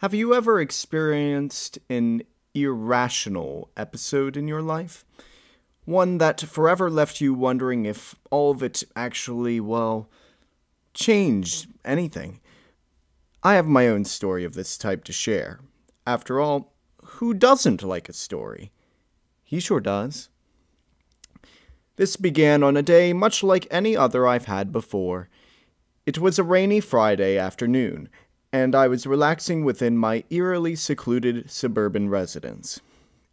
Have you ever experienced an irrational episode in your life? One that forever left you wondering if all of it actually, changed anything? I have my own story of this type to share. After all, who doesn't like a story? He sure does. This began on a day much like any other I've had before. It was a rainy Friday afternoon, and I was relaxing within my eerily secluded suburban residence.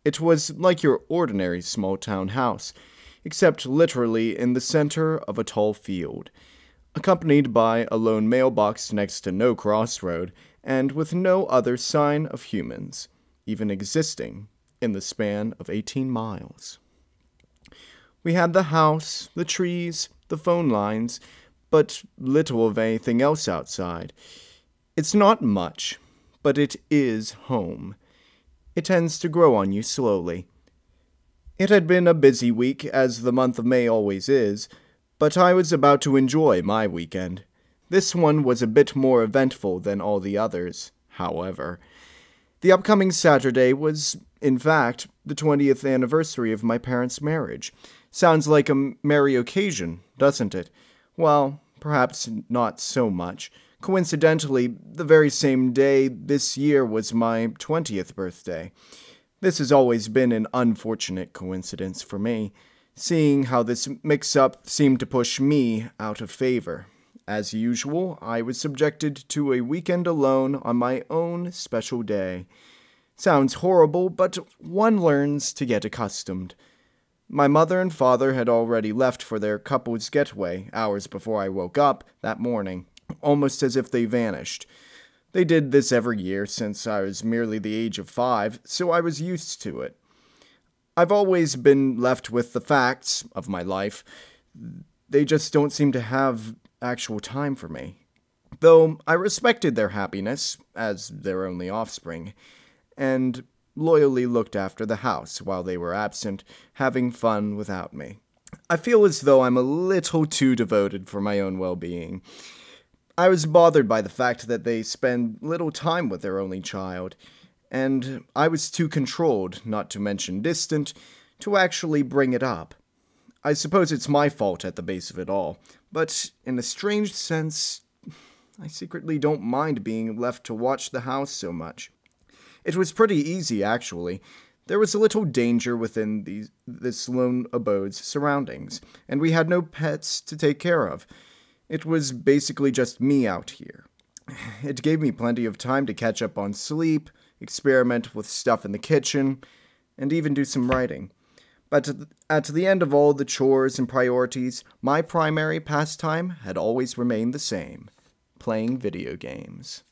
It was like your ordinary small-town house, except literally in the center of a tall field, accompanied by a lone mailbox next to no crossroad, and with no other sign of humans, even existing, in the span of 18 miles. We had the house, the trees, the phone lines, but little of anything else outside. It's not much, but it is home. It tends to grow on you slowly. It had been a busy week, as the month of May always is, but I was about to enjoy my weekend. This one was a bit more eventful than all the others, however. The upcoming Saturday was, in fact, the 20th anniversary of my parents' marriage. Sounds like a merry occasion, doesn't it? Well, perhaps not so much. Coincidentally, the very same day this year was my 20th birthday. This has always been an unfortunate coincidence for me, seeing how this mix-up seemed to push me out of favor. As usual, I was subjected to a weekend alone on my own special day. Sounds horrible, but one learns to get accustomed. My mother and father had already left for their couple's getaway hours before I woke up that morning, almost as if they vanished. They did this every year since I was merely the age of 5, so I was used to it. I've always been left with the facts of my life. They just don't seem to have actual time for me. Though I respected their happiness, as their only offspring, and loyally looked after the house while they were absent, having fun without me. I feel as though I'm a little too devoted for my own well-being. I was bothered by the fact that they spend little time with their only child, and I was too controlled, not to mention distant, to actually bring it up. I suppose it's my fault at the base of it all, but in a strange sense, I secretly don't mind being left to watch the house so much. It was pretty easy, actually. There was a little danger within this lone abode's surroundings, and we had no pets to take care of. It was basically just me out here. It gave me plenty of time to catch up on sleep, experiment with stuff in the kitchen, and even do some writing. But at the end of all the chores and priorities, my primary pastime had always remained the same: playing video games.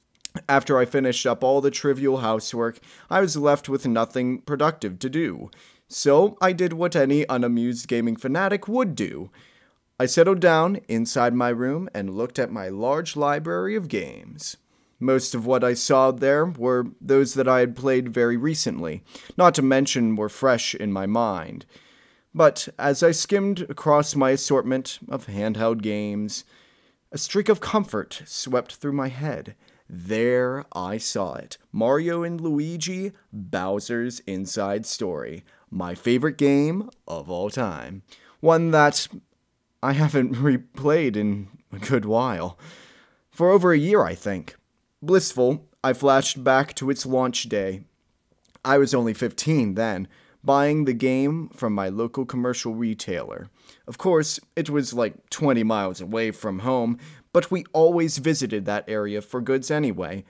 After I finished up all the trivial housework, I was left with nothing productive to do. So I did what any unamused gaming fanatic would do. I settled down inside my room and looked at my large library of games. Most of what I saw there were those that I had played very recently, not to mention were fresh in my mind. But as I skimmed across my assortment of handheld games, a streak of comfort swept through my head. There I saw it. Mario and Luigi, Bowser's Inside Story. My favorite game of all time. One that I haven't replayed in a good while. For over a year, I think. Blissful, I flashed back to its launch day. I was only 15 then, buying the game from my local commercial retailer. Of course, it was like 20 miles away from home, but we always visited that area for goods anyway.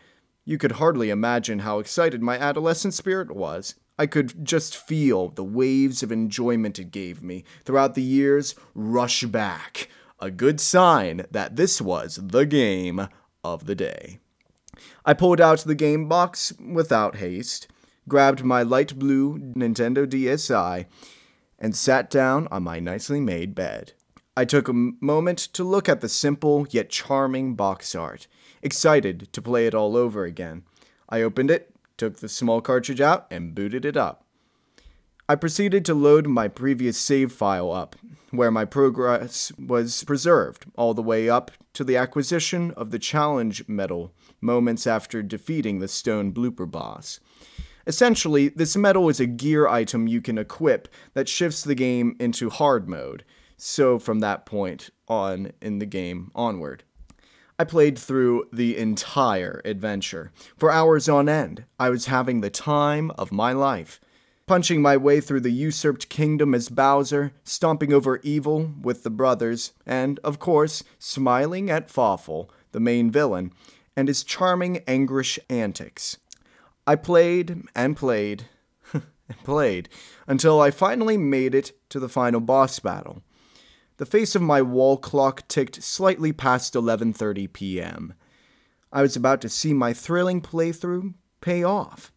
You could hardly imagine how excited my adolescent spirit was. I could just feel the waves of enjoyment it gave me throughout the years rush back. A good sign that this was the game of the day. I pulled out the game box without haste, grabbed my light blue Nintendo DSi, and sat down on my nicely made bed. I took a moment to look at the simple yet charming box art, excited to play it all over again. I opened it, took the small cartridge out, and booted it up. I proceeded to load my previous save file up, where my progress was preserved all the way up to the acquisition of the challenge medal moments after defeating the stone blooper boss. Essentially, this medal is a gear item you can equip that shifts the game into hard mode, so from that point on in the game onward. I played through the entire adventure. For hours on end, I was having the time of my life. Punching my way through the usurped kingdom as Bowser, stomping over evil with the brothers, and, of course, smiling at Fawful, the main villain, and his charming Angrish antics. I played and played and played until I finally made it to the final boss battle. The face of my wall clock ticked slightly past 11:30 p.m. I was about to see my thrilling playthrough pay off.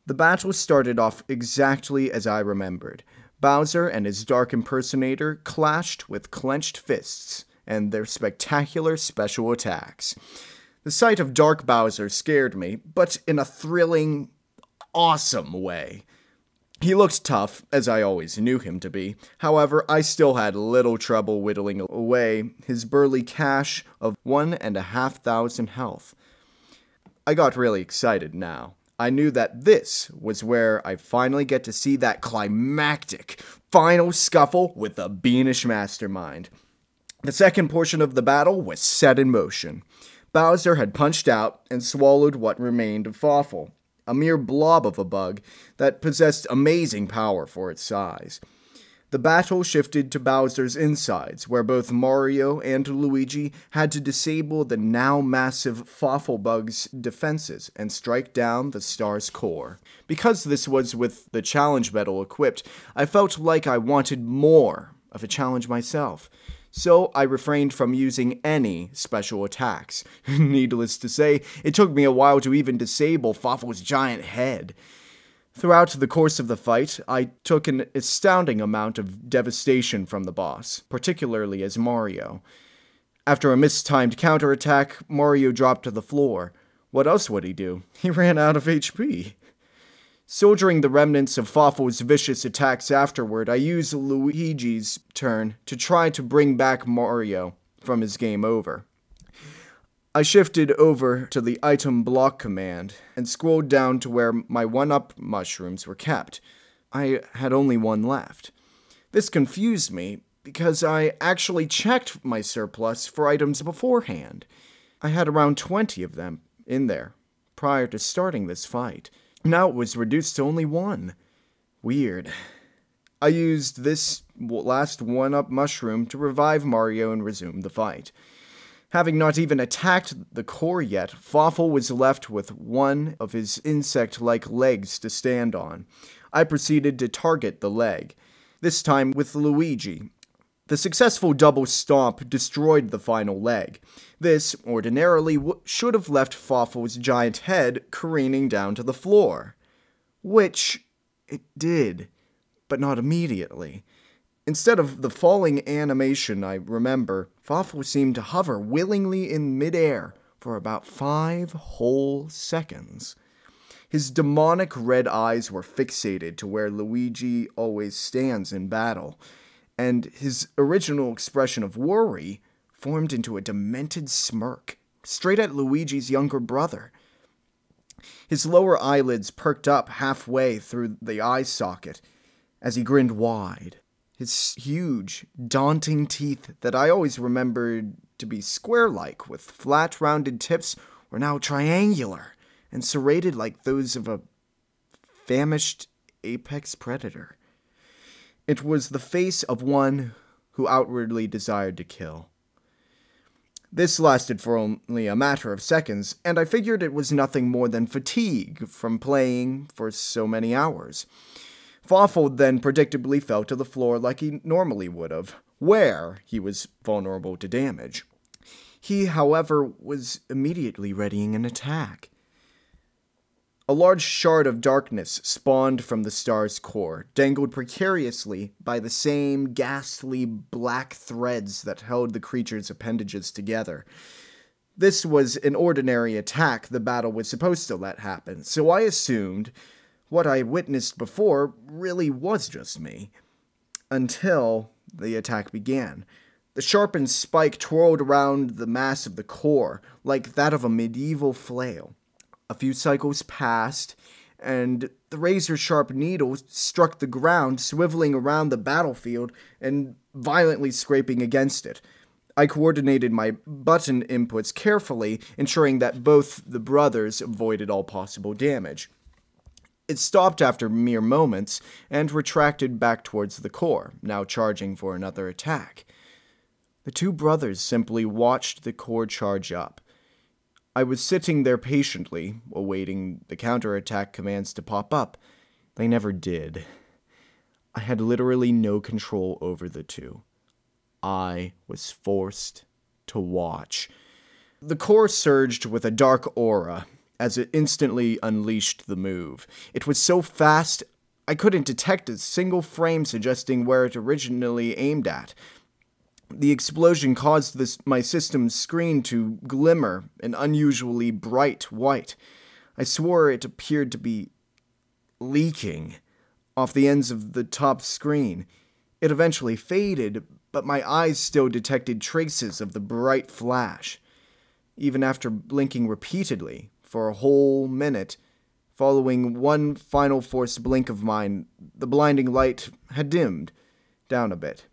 The battle started off exactly as I remembered. Bowser and his dark impersonator clashed with clenched fists and their spectacular special attacks. The sight of Dark Bowser scared me, but in a thrilling, awesome way. He looked tough, as I always knew him to be. However, I still had little trouble whittling away his burly cache of 1,500 health. I got really excited now. I knew that this was where I finally get to see that climactic final scuffle with the Beanish Mastermind. The second portion of the battle was set in motion. Bowser had punched out and swallowed what remained of Fawful, a mere blob of a bug that possessed amazing power for its size. The battle shifted to Bowser's insides, where both Mario and Luigi had to disable the now massive Fawful bug's defenses and strike down the star's core. Because this was with the challenge medal equipped, I felt like I wanted more of a challenge myself. So I refrained from using any special attacks. Needless to say, it took me a while to even disable Fawful's giant head. Throughout the course of the fight, I took an astounding amount of devastation from the boss, particularly as Mario. After a mistimed counterattack, Mario dropped to the floor. What else would he do? He ran out of HP. Soldiering the remnants of Fawful's vicious attacks afterward, I used Luigi's turn to try to bring back Mario from his game over. I shifted over to the item block command and scrolled down to where my 1-up mushrooms were kept. I had only one left. This confused me because I actually checked my surplus for items beforehand. I had around 20 of them in there prior to starting this fight. Now it was reduced to only one. Weird. I used this last 1-up mushroom to revive Mario and resume the fight. Having not even attacked the core yet, Fawful was left with one of his insect-like legs to stand on. I proceeded to target the leg, this time with Luigi. The successful double stomp destroyed the final leg. This, ordinarily, should have left Fawful's giant head careening down to the floor. Which it did, but not immediately. Instead of the falling animation I remember, Fawful seemed to hover willingly in midair for about 5 whole seconds. His demonic red eyes were fixated to where Luigi always stands in battle, and his original expression of worry formed into a demented smirk, straight at Luigi's younger brother. His lower eyelids perked up halfway through the eye socket as he grinned wide. His huge, daunting teeth that I always remembered to be square-like with flat, rounded tips were now triangular and serrated like those of a famished apex predator. It was the face of one who outwardly desired to kill. This lasted for only a matter of seconds, and I figured it was nothing more than fatigue from playing for so many hours. Fawful then predictably fell to the floor like he normally would have, where he was vulnerable to damage. He, however, was immediately readying an attack. A large shard of darkness spawned from the star's core, dangled precariously by the same ghastly black threads that held the creature's appendages together. This was an ordinary attack the battle was supposed to let happen, so I assumed what I witnessed before really was just me. Until the attack began. The sharpened spike twirled around the mass of the core, like that of a medieval flail. A few cycles passed, and the razor-sharp needle struck the ground, swiveling around the battlefield and violently scraping against it. I coordinated my button inputs carefully, ensuring that both the brothers avoided all possible damage. It stopped after mere moments and retracted back towards the core, now charging for another attack. The two brothers simply watched the core charge up. I was sitting there patiently, awaiting the counterattack commands to pop up. They never did. I had literally no control over the two. I was forced to watch. The core surged with a dark aura as it instantly unleashed the move. It was so fast, I couldn't detect a single frame suggesting where it originally aimed at. The explosion caused my system's screen to glimmer an unusually bright white. I swore it appeared to be leaking off the ends of the top screen. It eventually faded, but my eyes still detected traces of the bright flash. Even after blinking repeatedly for a whole minute, following one final forced blink of mine, the blinding light had dimmed down a bit.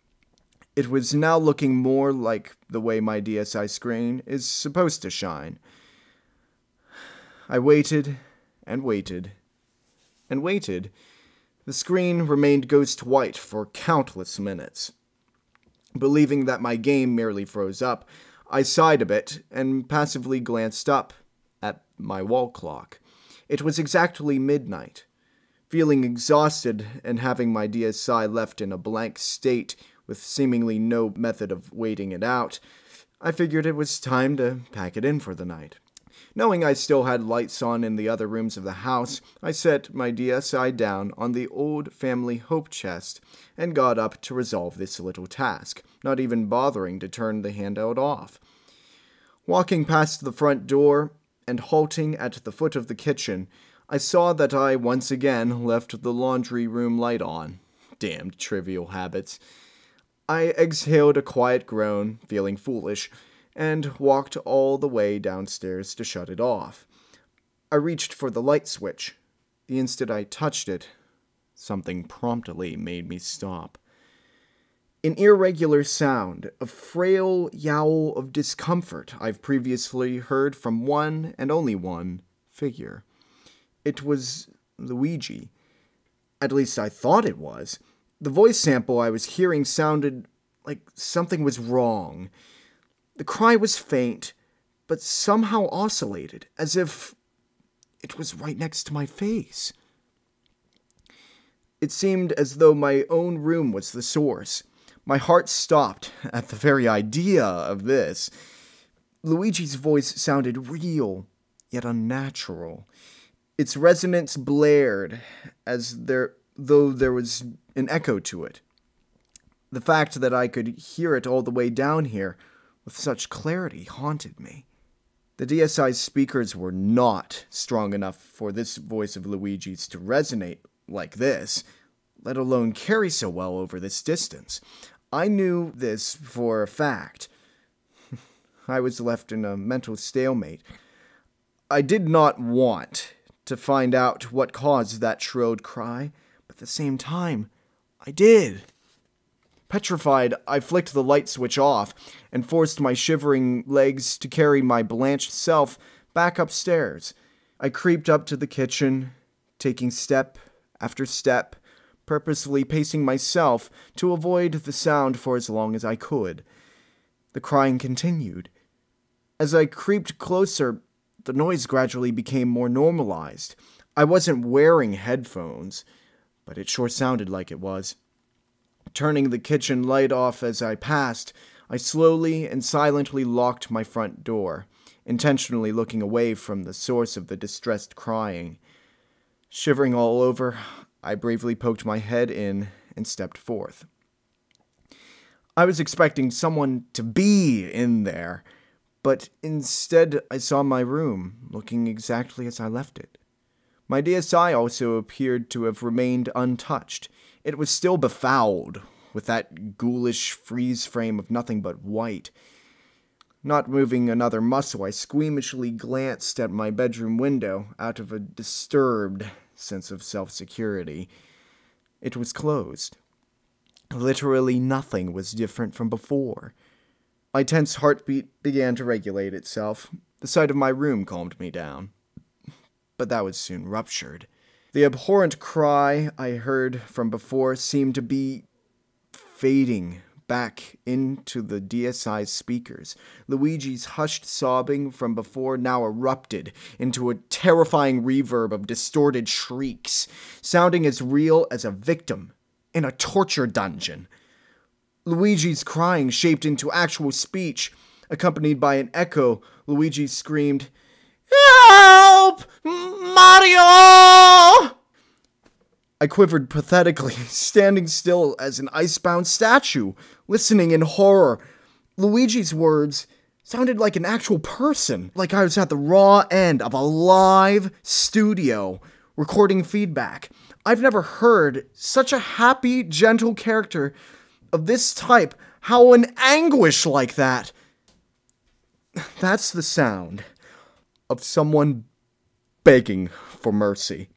It was now looking more like the way my DSi screen is supposed to shine. I waited and waited and waited. The screen remained ghost white for countless minutes. Believing that my game merely froze up, I sighed a bit and passively glanced up at my wall clock. It was exactly midnight. Feeling exhausted and having my DSi left in a blank state with seemingly no method of waiting it out, I figured it was time to pack it in for the night. Knowing I still had lights on in the other rooms of the house, I set my DSi down on the old family hope chest and got up to resolve this little task, not even bothering to turn the handheld off. Walking past the front door and halting at the foot of the kitchen, I saw that I once again left the laundry room light on. Damned trivial habits. I exhaled a quiet groan, feeling foolish, and walked all the way downstairs to shut it off. I reached for the light switch. The instant I touched it, something promptly made me stop. An irregular sound, a frail yowl of discomfort I've previously heard from one and only one figure. It was Luigi. At least I thought it was. The voice sample I was hearing sounded like something was wrong. The cry was faint, but somehow oscillated, as if it was right next to my face. It seemed as though my own room was the source. My heart stopped at the very idea of this. Luigi's voice sounded real, yet unnatural. Its resonance blared, though there was an echo to it. The fact that I could hear it all the way down here with such clarity haunted me. The DSi's speakers were not strong enough for this voice of Luigi's to resonate like this, let alone carry so well over this distance. I knew this for a fact. I was left in a mental stalemate. I did not want to find out what caused that shrilled cry, but at the same time, I did. Petrified, I flicked the light switch off and forced my shivering legs to carry my blanched self back upstairs. I creeped up to the kitchen, taking step after step, purposely pacing myself to avoid the sound for as long as I could. The crying continued. As I creeped closer, the noise gradually became more normalized. I wasn't wearing headphones, but it sure sounded like it was. Turning the kitchen light off as I passed, I slowly and silently locked my front door, intentionally looking away from the source of the distressed crying. Shivering all over, I bravely poked my head in and stepped forth. I was expecting someone to be in there, but instead I saw my room looking exactly as I left it. My DSI also appeared to have remained untouched. It was still befouled, with that ghoulish freeze frame of nothing but white. Not moving another muscle, I squeamishly glanced at my bedroom window out of a disturbed sense of self-security. It was closed. Literally nothing was different from before. My tense heartbeat began to regulate itself. The sight of my room calmed me down. But that was soon ruptured. The abhorrent cry I heard from before seemed to be fading back into the DSI's speakers. Luigi's hushed sobbing from before now erupted into a terrifying reverb of distorted shrieks, sounding as real as a victim in a torture dungeon. Luigi's crying shaped into actual speech. Accompanied by an echo, Luigi screamed, "Help! Mario!" I quivered pathetically, standing still as an icebound statue, listening in horror. Luigi's words sounded like an actual person, like I was at the raw end of a live studio, recording feedback. I've never heard such a happy, gentle character of this type howl in anguish like that. That's the sound of someone begging for mercy,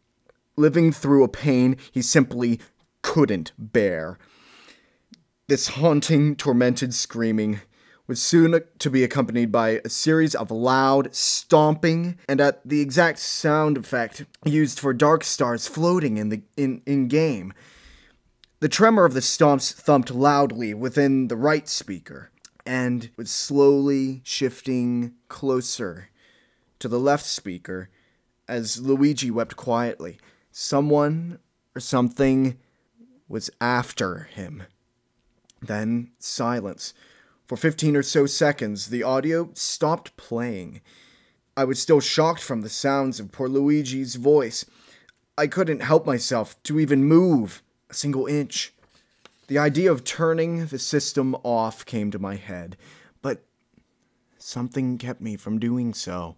living through a pain he simply couldn't bear. This haunting, tormented screaming was soon to be accompanied by a series of loud stomping, and at the exact sound effect used for Dark Stars floating in game. The tremor of the stomps thumped loudly within the right speaker, and was slowly shifting closer to the left speaker as Luigi wept quietly. Someone or something was after him. Then silence. For 15 or so seconds, the audio stopped playing. I was still shocked from the sounds of poor Luigi's voice. I couldn't help myself to even move a single inch. The idea of turning the system off came to my head, but something kept me from doing so.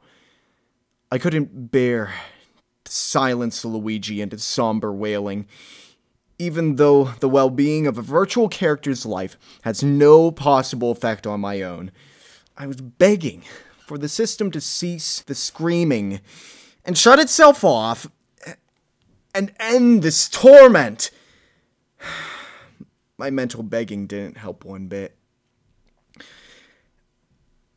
I couldn't bear to silence Luigi into somber wailing. Even though the well-being of a virtual character's life has no possible effect on my own, I was begging for the system to cease the screaming and shut itself off and end this torment. My mental begging didn't help one bit.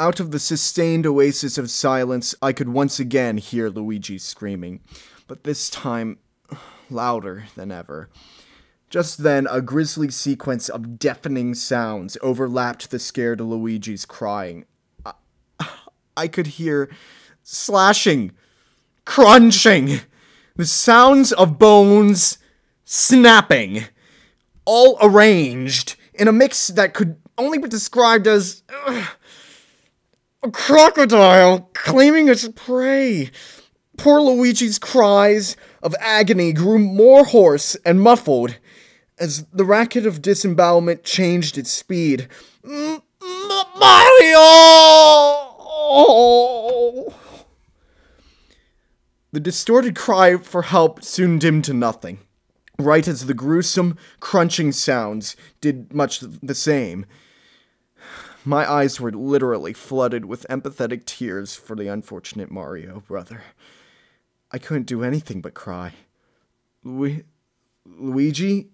Out of the sustained oasis of silence, I could once again hear Luigi screaming, but this time louder than ever. Just then, a grisly sequence of deafening sounds overlapped the scared Luigi's crying. I could hear slashing, crunching, the sounds of bones snapping, all arranged in a mix that could only be described as a crocodile claiming its prey. Poor Luigi's cries of agony grew more hoarse and muffled as the racket of disembowelment changed its speed. Mario! The distorted cry for help soon dimmed to nothing, right as the gruesome, crunching sounds did much the same. My eyes were literally flooded with empathetic tears for the unfortunate Mario brother. I couldn't do anything but cry. Luigi?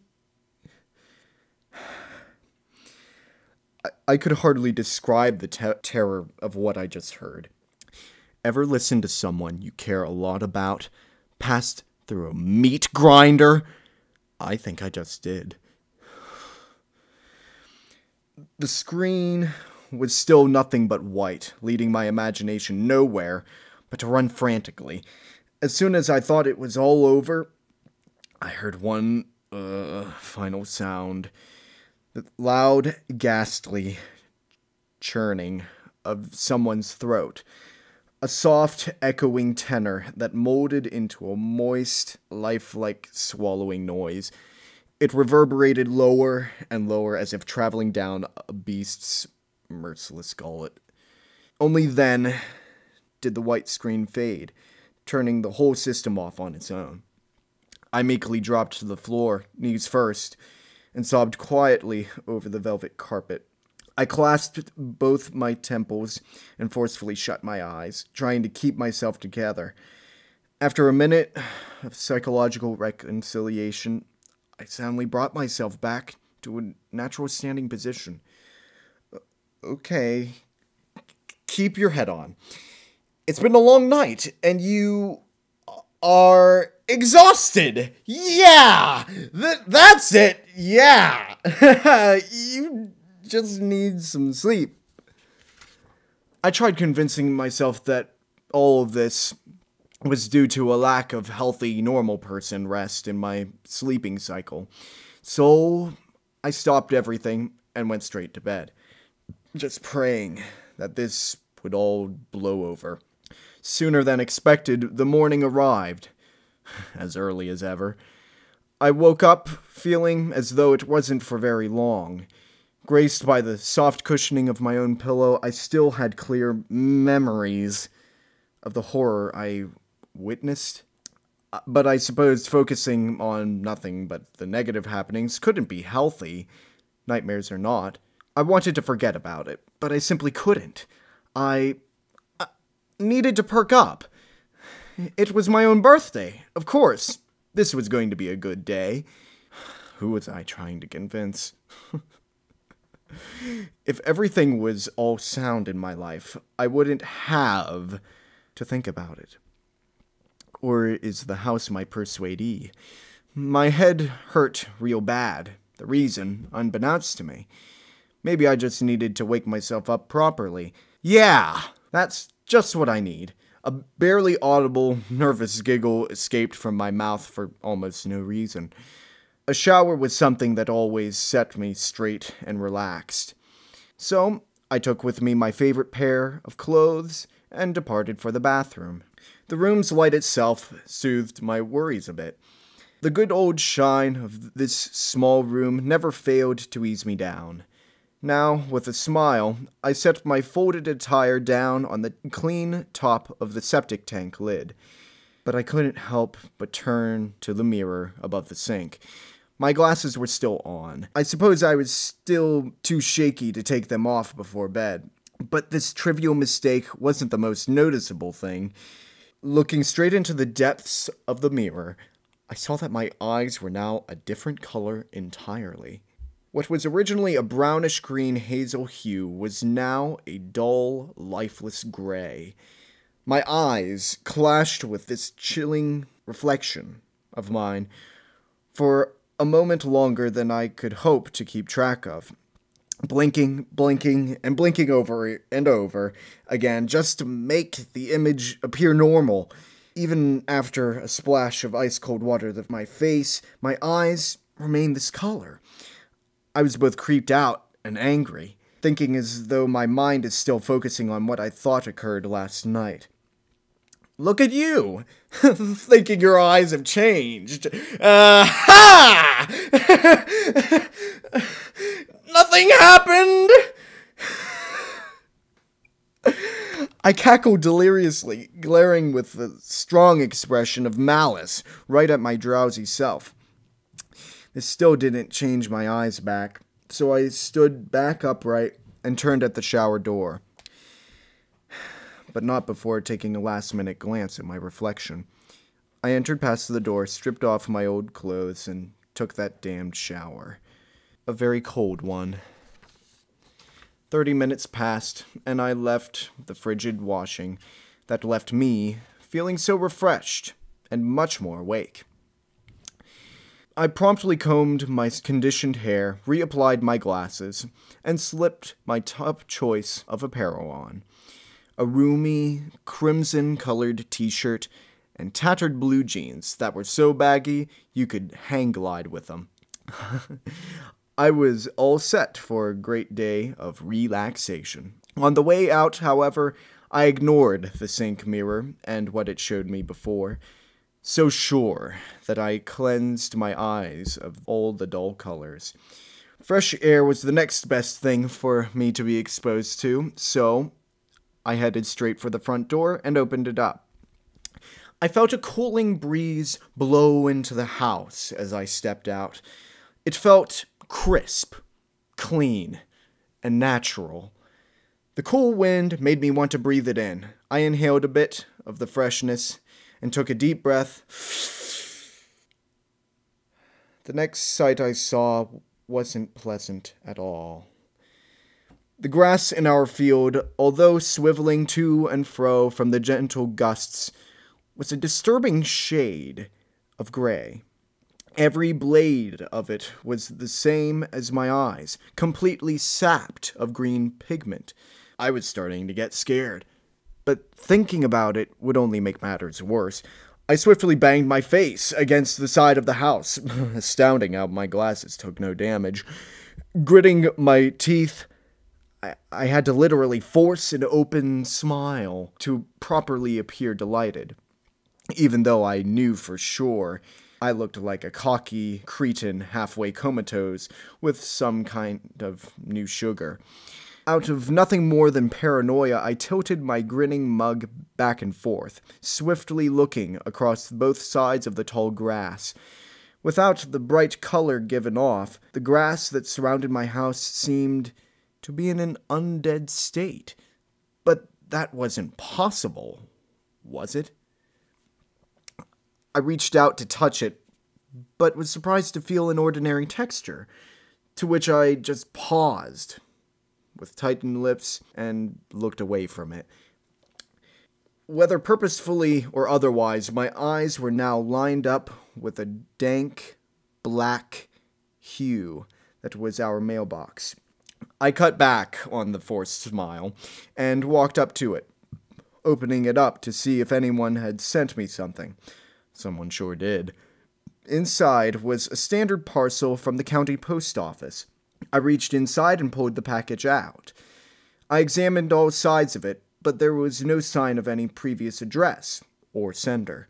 I could hardly describe the terror of what I just heard. Ever listen to someone you care a lot about passed through a meat grinder? I think I just did. The screen was still nothing but white, leading my imagination nowhere but to run frantically. As soon as I thought it was all over, I heard one final sound. The loud, ghastly churning of someone's throat. A soft, echoing tenor that molded into a moist, lifelike swallowing noise. It reverberated lower and lower as if traveling down a beast's merciless gullet. Only then did the white screen fade, turning the whole system off on its own. I meekly dropped to the floor, knees first, and sobbed quietly over the velvet carpet. I clasped both my temples and forcefully shut my eyes, trying to keep myself together. After a minute of psychological reconciliation, I soundly brought myself back to a natural standing position. Okay, keep your head on. It's been a long night, and you are exhausted. Yeah! That's it! Yeah! You just need some sleep. I tried convincing myself that all of this was due to a lack of healthy, normal person rest in my sleeping cycle. So I stopped everything and went straight to bed, just praying that this would all blow over. Sooner than expected, the morning arrived, as early as ever. I woke up feeling as though it wasn't for very long. Graced by the soft cushioning of my own pillow, I still had clear memories of the horror I witnessed. But I suppose focusing on nothing but the negative happenings couldn't be healthy, nightmares or not. I wanted to forget about it, but I simply couldn't. I needed to perk up. It was my own birthday, of course. This was going to be a good day. Who was I trying to convince? If everything was all sound in my life, I wouldn't have to think about it. Or is the house my persuadee? My head hurt real bad, the reason unbeknownst to me. Maybe I just needed to wake myself up properly. Yeah, that's just what I need. A barely audible, nervous giggle escaped from my mouth for almost no reason. A shower was something that always set me straight and relaxed. So, I took with me my favorite pair of clothes and departed for the bathroom. The room's light itself soothed my worries a bit. The good old shine of this small room never failed to ease me down. Now, with a smile, I set my folded attire down on the clean top of the septic tank lid. But I couldn't help but turn to the mirror above the sink. My glasses were still on. I suppose I was still too shaky to take them off before bed. But this trivial mistake wasn't the most noticeable thing. Looking straight into the depths of the mirror, I saw that my eyes were now a different color entirely. What was originally a brownish-green hazel hue was now a dull, lifeless gray. My eyes clashed with this chilling reflection of mine for a moment longer than I could hope to keep track of. Blinking, and blinking over and over again just to make the image appear normal. Even after a splash of ice-cold water to my face, my eyes remained this color. I was both creeped out and angry, thinking as though my mind is still focusing on what I thought occurred last night. Look at you, thinking your eyes have changed. Ha! Nothing happened! I cackled deliriously, glaring with a strong expression of malice right at my drowsy self. This still didn't change my eyes back, so I stood back upright and turned at the shower door. But not before taking a last-minute glance at my reflection. I entered past the door, stripped off my old clothes, and took that damned shower. A very cold one. 30 minutes passed, and I left the frigid washing that left me feeling so refreshed and much more awake. I promptly combed my conditioned hair, reapplied my glasses, and slipped my top choice of apparel on. A roomy, crimson-colored t-shirt and tattered blue jeans that were so baggy you could hang glide with them. I was all set for a great day of relaxation. On the way out, however, I ignored the sink mirror and what it showed me before, so sure that I cleansed my eyes of all the dull colors. Fresh air was the next best thing for me to be exposed to, so I headed straight for the front door and opened it up. I felt a cooling breeze blow into the house as I stepped out. It felt crisp, clean, and natural. The cool wind made me want to breathe it in. I inhaled a bit of the freshness and took a deep breath. The next sight I saw wasn't pleasant at all. The grass in our field, although swiveling to and fro from the gentle gusts, was a disturbing shade of gray. Every blade of it was the same as my eyes, completely sapped of green pigment. I was starting to get scared, but thinking about it would only make matters worse. I swiftly banged my face against the side of the house, astounding how my glasses took no damage. Gritting my teeth, I had to literally force an open smile to properly appear delighted, even though I knew for sure I looked like a cocky cretin halfway comatose with some kind of new sugar. Out of nothing more than paranoia, I tilted my grinning mug back and forth, swiftly looking across both sides of the tall grass. Without the bright color given off, the grass that surrounded my house seemed to be in an undead state. But that wasn't possible, was it? I reached out to touch it, but was surprised to feel an ordinary texture, to which I just paused, with tightened lips, and looked away from it. Whether purposefully or otherwise, my eyes were now lined up with a dank, black hue that was our mailbox. I cut back on the forced smile, and walked up to it, opening it up to see if anyone had sent me something. Someone sure did. Inside was a standard parcel from the county post office. I reached inside and pulled the package out. I examined all sides of it, but there was no sign of any previous address or sender.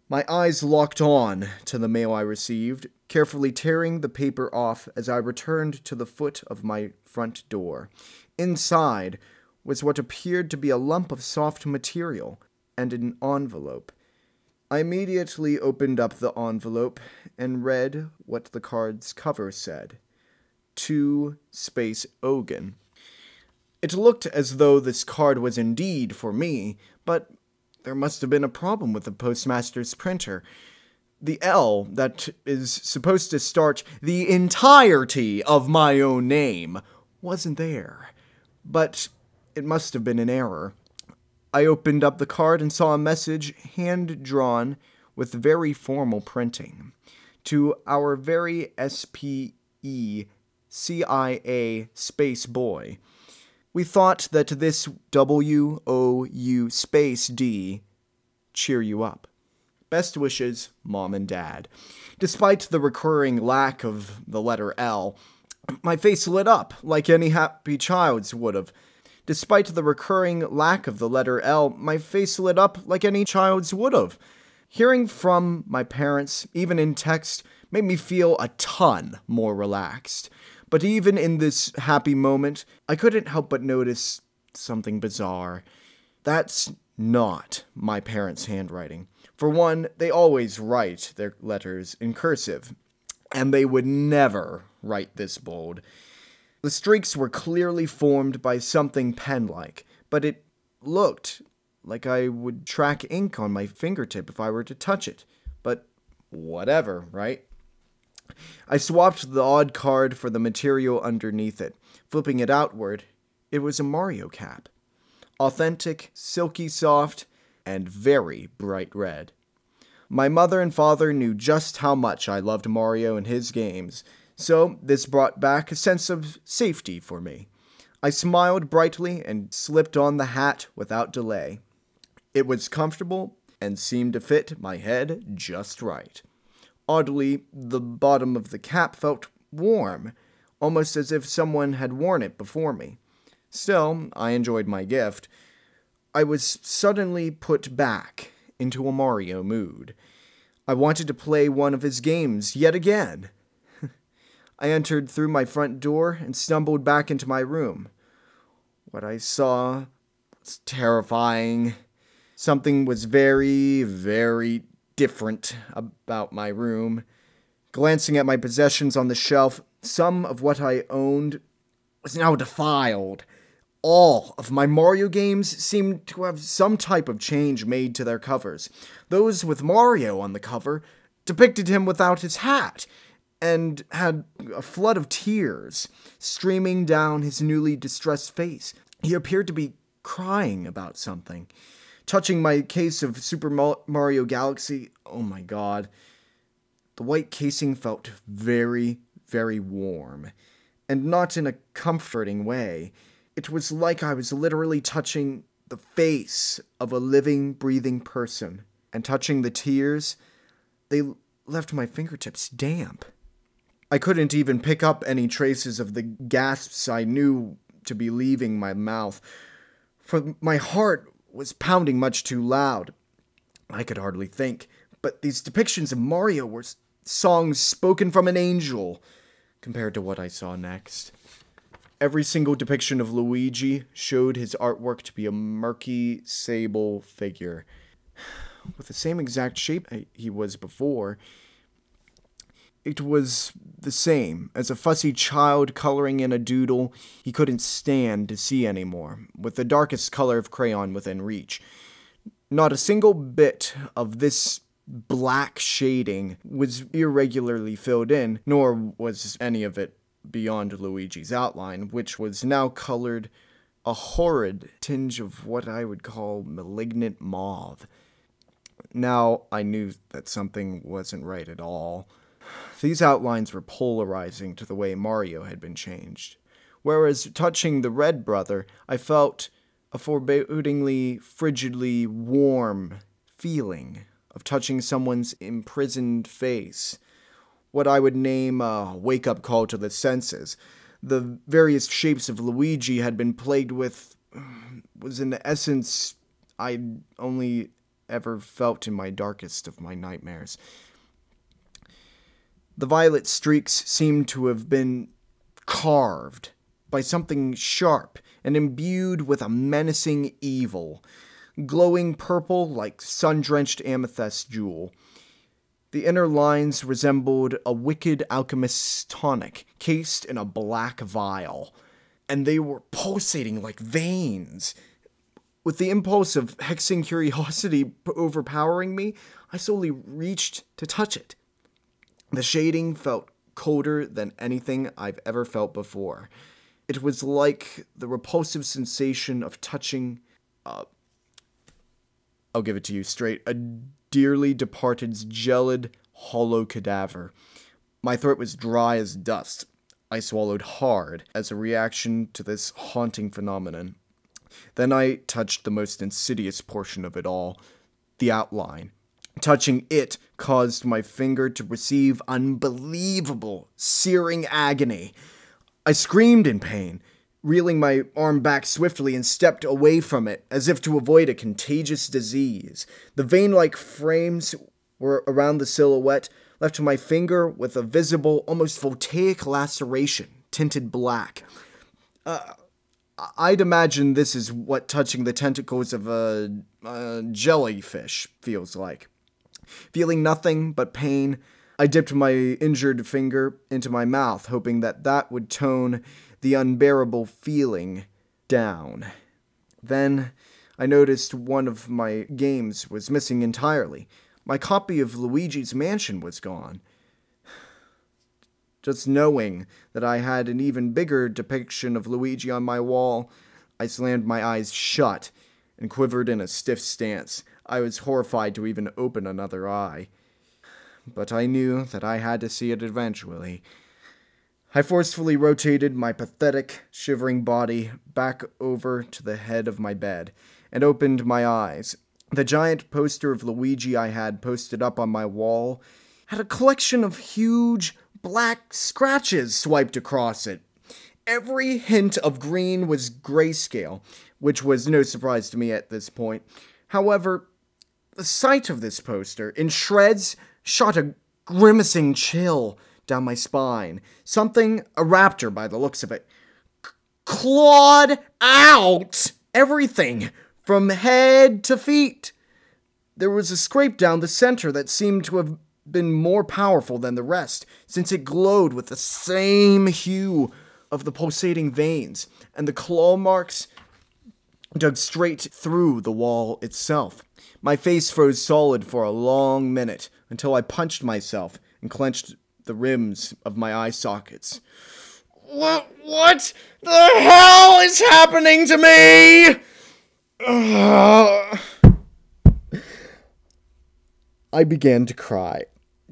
My eyes locked on to the mail I received, carefully tearing the paper off as I returned to the foot of my front door. Inside was what appeared to be a lump of soft material and an envelope. I immediately opened up the envelope and read what the card's cover said. To Space Ogun. It looked as though this card was indeed for me, but there must have been a problem with the postmaster's printer. The L that is supposed to start the entirety of my own name wasn't there, but it must have been an error. I opened up the card and saw a message hand-drawn with very formal printing. To our very SPE CIA space boy. We thought that this WOU space D cheer you up. Best wishes, Mom and Dad. Despite the recurring lack of the letter L, my face lit up like any happy child's would have. Despite the recurring lack of the letter L, my face lit up like any child's would have. Hearing from my parents, even in text, made me feel a ton more relaxed. But even in this happy moment, I couldn't help but notice something bizarre. That's not my parents' handwriting. For one, they always write their letters in cursive, and they would never write this bold. The streaks were clearly formed by something pen-like, but it looked like I would track ink on my fingertip if I were to touch it. But whatever, right? I swapped the odd card for the material underneath it. Flipping it outward, it was a Mario cap. Authentic, silky soft, and very bright red. My mother and father knew just how much I loved Mario and his games, so this brought back a sense of safety for me. I smiled brightly and slipped on the hat without delay. It was comfortable and seemed to fit my head just right. Oddly, the bottom of the cap felt warm, almost as if someone had worn it before me. Still, I enjoyed my gift. I was suddenly put back into a Mario mood. I wanted to play one of his games yet again. I entered through my front door and stumbled back into my room. What I saw was terrifying. Something was very, very different about my room. Glancing at my possessions on the shelf, some of what I owned was now defiled. All of my Mario games seemed to have some type of change made to their covers. Those with Mario on the cover depicted him without his hat, and had a flood of tears streaming down his newly distressed face. He appeared to be crying about something. Touching my case of Super Mario Galaxy, oh my god, the white casing felt very, very warm, and not in a comforting way. It was like I was literally touching the face of a living, breathing person, and touching the tears, they left my fingertips damp. I couldn't even pick up any traces of the gasps I knew to be leaving my mouth, for my heart was pounding much too loud. I could hardly think, but these depictions of Mario were songs spoken from an angel compared to what I saw next. Every single depiction of Luigi showed his artwork to be a murky, sable figure, with the same exact shape he was before. It was the same as a fussy child coloring in a doodle he couldn't stand to see anymore, with the darkest color of crayon within reach. Not a single bit of this black shading was irregularly filled in, nor was any of it beyond Luigi's outline, which was now colored a horrid tinge of what I would call malignant mauve. Now I knew that something wasn't right at all. These outlines were polarizing to the way Mario had been changed, whereas touching the Red Brother, I felt a forebodingly, frigidly warm feeling of touching someone's imprisoned face. What I would name a wake-up call to the senses. The various shapes of Luigi had been plagued with was in essence I'd only ever felt in my darkest of my nightmares. The violet streaks seemed to have been carved by something sharp and imbued with a menacing evil, glowing purple like sun-drenched amethyst jewel. The inner lines resembled a wicked alchemist's tonic, cased in a black vial, and they were pulsating like veins. With the impulse of hexing curiosity overpowering me, I slowly reached to touch it. The shading felt colder than anything I've ever felt before. It was like the repulsive sensation of touching, I'll give it to you straight, a dearly departed's gelid, hollow cadaver. My throat was dry as dust. I swallowed hard as a reaction to this haunting phenomenon. Then I touched the most insidious portion of it all, the outline. Touching it caused my finger to receive unbelievable, searing agony. I screamed in pain, reeling my arm back swiftly and stepped away from it, as if to avoid a contagious disease. The vein-like frames were around the silhouette, left my finger with a visible, almost voltaic laceration, tinted black. I'd imagine this is what touching the tentacles of a jellyfish feels like. Feeling nothing but pain, I dipped my injured finger into my mouth, hoping that that would tone the unbearable feeling down. Then I noticed one of my games was missing entirely. My copy of Luigi's Mansion was gone. Just knowing that I had an even bigger depiction of Luigi on my wall, I slammed my eyes shut and quivered in a stiff stance. I was horrified to even open another eye. But I knew that I had to see it eventually. I forcefully rotated my pathetic, shivering body back over to the head of my bed and opened my eyes. The giant poster of Luigi I had posted up on my wall had a collection of huge black scratches swiped across it. Every hint of green was grayscale, which was no surprise to me at this point. However, the sight of this poster, in shreds, shot a grimacing chill down my spine. Something, a raptor by the looks of it, clawed out everything from head to feet. There was a scrape down the center that seemed to have been more powerful than the rest, since it glowed with the same hue of the pulsating veins, and the claw marks dug straight through the wall itself. My face froze solid for a long minute, until I punched myself and clenched the rims of my eye sockets. What the hell is happening to me? I began to cry,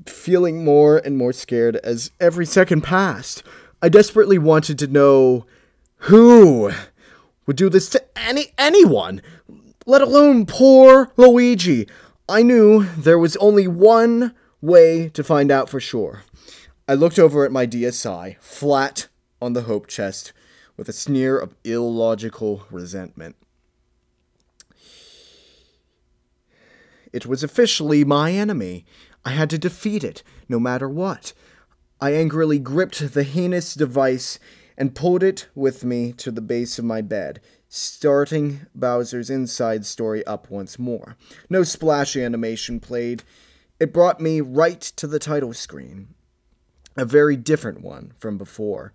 feeling more and more scared as every second passed. I desperately wanted to know who would do this to anyone, let alone poor Luigi. I knew there was only one way to find out for sure. I looked over at my DSI, flat on the hope chest, with a sneer of illogical resentment. It was officially my enemy. I had to defeat it, no matter what. I angrily gripped the heinous device and pulled it with me to the base of my bed, starting Bowser's Inside story up once more. No splash animation played. It brought me right to the title screen. A very different one from before.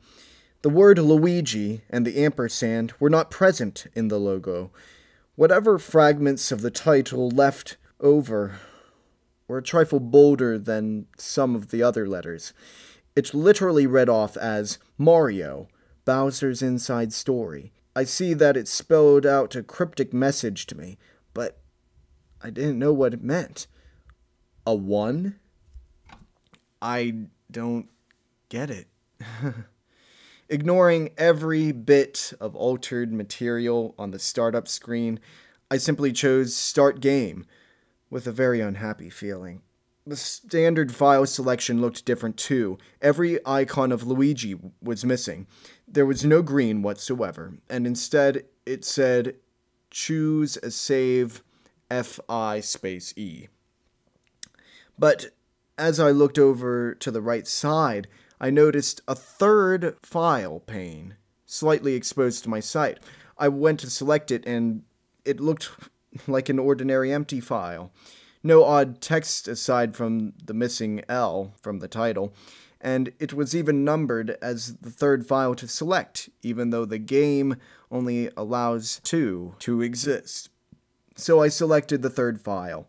The word Luigi and the ampersand were not present in the logo. Whatever fragments of the title left over were a trifle bolder than some of the other letters. It literally read off as Mario, Bowser's Inside Story. I see that it spelled out a cryptic message to me, but I didn't know what it meant. A 1? I don't get it. Ignoring every bit of altered material on the startup screen, I simply chose Start Game, with a very unhappy feeling. The standard file selection looked different too. Every icon of Luigi was missing. There was no green whatsoever, and instead it said, choose a save FI_E. But as I looked over to the right side, I noticed a third file pane, slightly exposed to my sight. I went to select it, and it looked like an ordinary empty file. No odd text aside from the missing L from the title, and it was even numbered as the third file to select, even though the game only allows 2 to exist. So I selected the third file.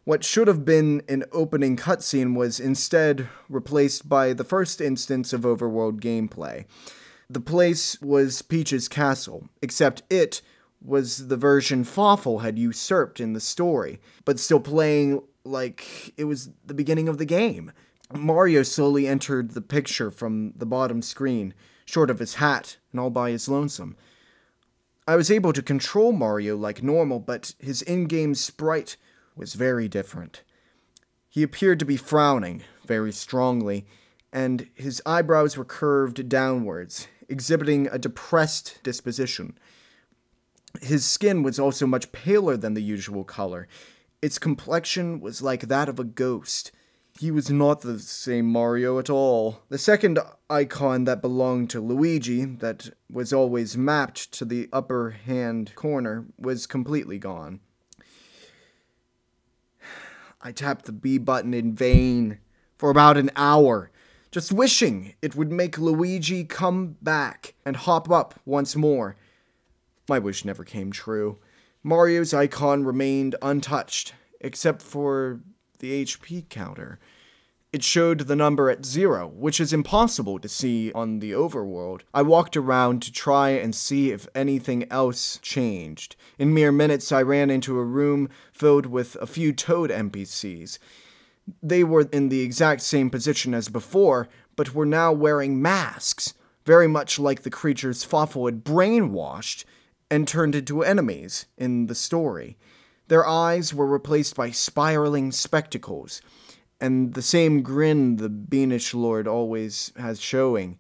What should have been an opening cutscene was instead replaced by the first instance of overworld gameplay. The place was Peach's castle, except it was the version Fawful had usurped in the story, but still playing like it was the beginning of the game. Mario slowly entered the picture from the bottom screen, short of his hat and all by his lonesome. I was able to control Mario like normal, but his in-game sprite was very different. He appeared to be frowning very strongly, and his eyebrows were curved downwards, exhibiting a depressed disposition. His skin was also much paler than the usual color. Its complexion was like that of a ghost. He was not the same Mario at all. The second icon that belonged to Luigi, that was always mapped to the upper hand corner, was completely gone. I tapped the B button in vain for about an hour, just wishing it would make Luigi come back and hop up once more. My wish never came true. Mario's icon remained untouched, except for the HP counter. It showed the number at 0, which is impossible to see on the overworld. I walked around to try and see if anything else changed. In mere minutes, I ran into a room filled with a few Toad NPCs. They were in the exact same position as before, but were now wearing masks, very much like the creatures Fawful had brainwashed and turned into enemies in the story. Their eyes were replaced by spiraling spectacles, and the same grin the Beanish Lord always has showing.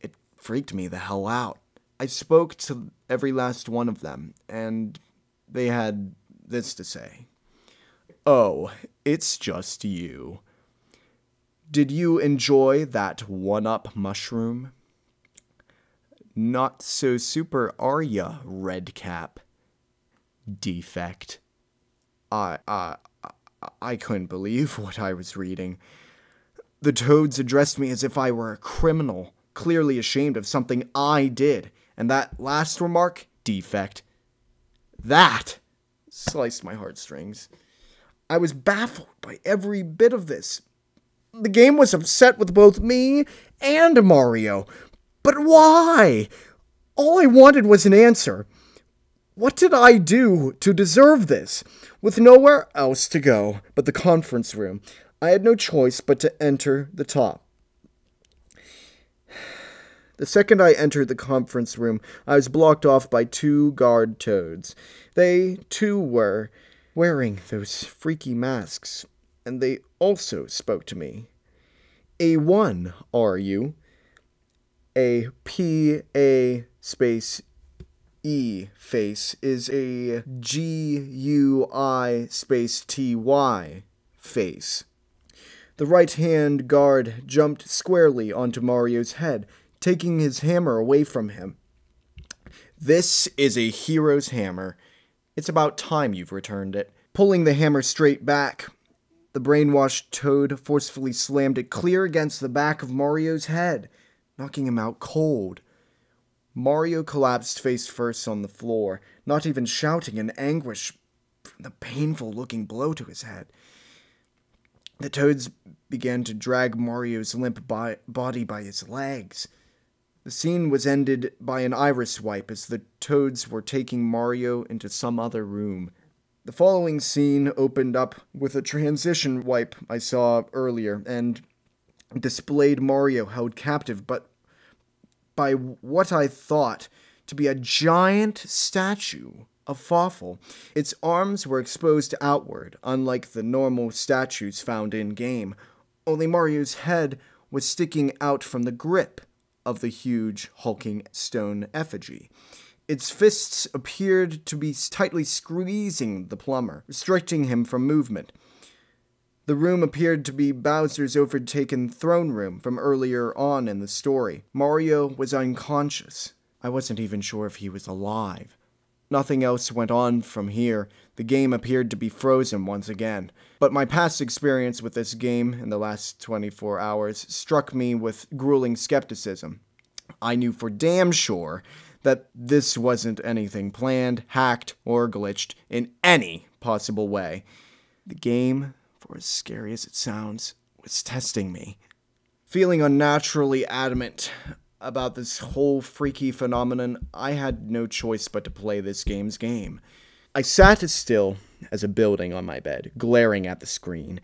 It freaked me the hell out. I spoke to every last one of them, and they had this to say. Oh, it's just you. Did you enjoy that one-up mushroom? Not so super are ya, Redcap? defect. I couldn't believe what I was reading. The toads addressed me as if I were a criminal, clearly ashamed of something I did. And that last remark, defect, that sliced my heartstrings. I was baffled by every bit of this. The game was upset with both me and Mario. But why? All I wanted was an answer. What did I do to deserve this? With nowhere else to go but the conference room, I had no choice but to enter the top. The second I entered the conference room, I was blocked off by 2 guard toads. They, too, were wearing those freaky masks, and they also spoke to me. A1, are you? A P-A space E face is a G-U-I space T-Y face. The right-hand guard jumped squarely onto Mario's head, taking his hammer away from him. This is a hero's hammer. It's about time you've returned it. Pulling the hammer straight back, the brainwashed toad forcefully slammed it clear against the back of Mario's head, knocking him out cold. Mario collapsed face first on the floor, not even shouting in anguish from the painful-looking blow to his head. The toads began to drag Mario's limp body by his legs. The scene was ended by an iris wipe as the toads were taking Mario into some other room. The following scene opened up with a transition wipe I saw earlier and displayed Mario held captive, but by what I thought to be a giant statue of Fawful. Its arms were exposed outward, unlike the normal statues found in-game, only Mario's head was sticking out from the grip of the huge, hulking stone effigy. Its fists appeared to be tightly squeezing the plumber, restricting him from movement. The room appeared to be Bowser's overtaken throne room from earlier on in the story. Mario was unconscious. I wasn't even sure if he was alive. Nothing else went on from here. The game appeared to be frozen once again. But my past experience with this game in the last 24 hours struck me with grueling skepticism. I knew for damn sure that this wasn't anything planned, hacked, or glitched in any possible way. The game, for as scary as it sounds, was testing me. Feeling unnaturally adamant about this whole freaky phenomenon, I had no choice but to play this game's game. I sat as still as a building on my bed, glaring at the screen.